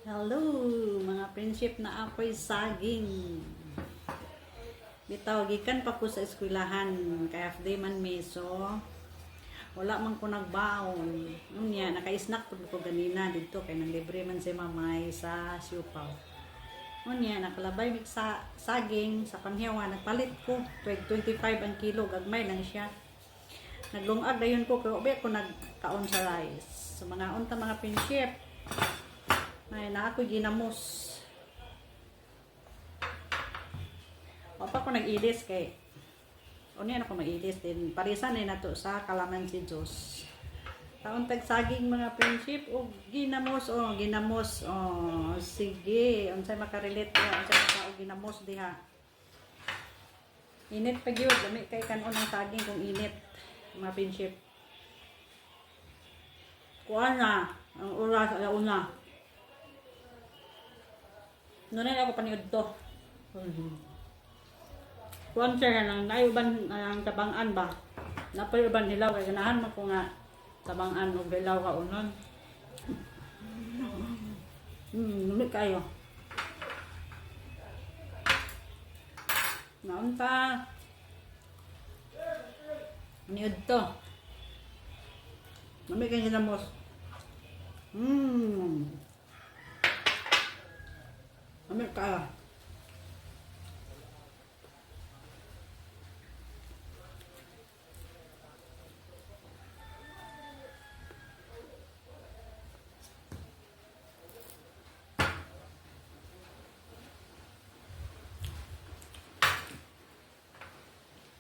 Hello, mga friendship na ako'y saging. Bitaw, gikan pa ko sa eskwelahan, kay half day man meso. Wala man ko nagbaon. Unya, naka-snack po ko ganina dito, kay nang libre man si mamay sa siupaw. Unya, nakalabay sa saging, sa panhiyawan, nagpalit ko. 25 ang kilo, gagmay lang siya. Naglungag na yun ko, kaya obi ko nagkaon sa rice. So, mga unta mga friendship, ay, na ako ginamos. Papa ko nag-ilis kay unya ako mag-ilis din. Parisan ay nato sa Kalamansi Diyos. Taon tag saging mga friendship o ginamos ginamos sige unsay makarelate ko unsay maka ginamos diha. Init pa gyud lami kay kanon ang saging kung init mga friendship. Kuan na ang oras alauna. Nunay ako paniud to. Kuan siya lang nayuban ang tabangan ba. Napay uban hilaw kay ganahan mo ko nga tabangan og hilaw ka unon. Lumit kayo. Naunta. Niud to. Lumit kay ginamos. Lumit kayo.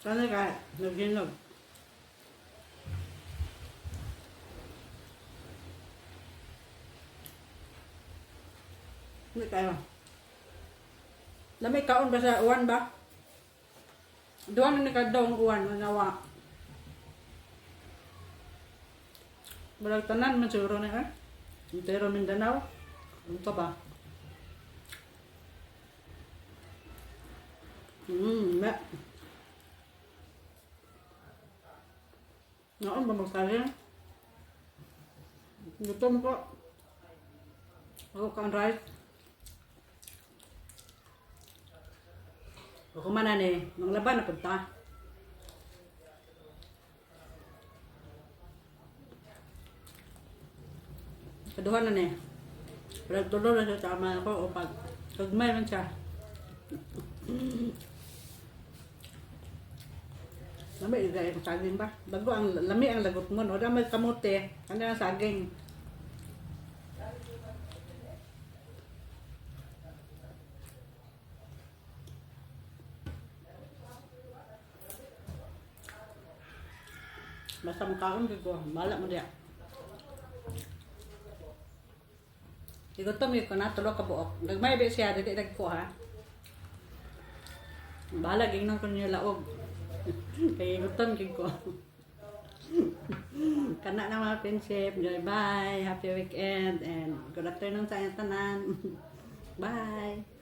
Sana ka, naghinog. Hindi kayo. Lamay kaon ba sa uwan ba? Doon na nakadaw ang uwan, manawa. Balag tanan, mansuro na ka. Intero Mindanao. Ano ka ba? Mek. Noon ba magsaling? Gutom ko. Ako kang rice. Ako man ni, manglaban na punta. Kaduhan na ni. Pero tulo na siya tama ako o pag kagmay man siya. Lami igay ang saging ba? Bago ang lami ang lagot mo, no? May kamote, ano ang saging. Basta makaon ko, bala mo diya. Igutom yun ko na, tulo ka buok. Nagmaybi siya, dito nagpo ha. Bala, gingnan ko niyo laog. Kaya gutom ko. Kana na mga friendship. Bye. Happy weekend. And good afternoon sa tanan. Bye.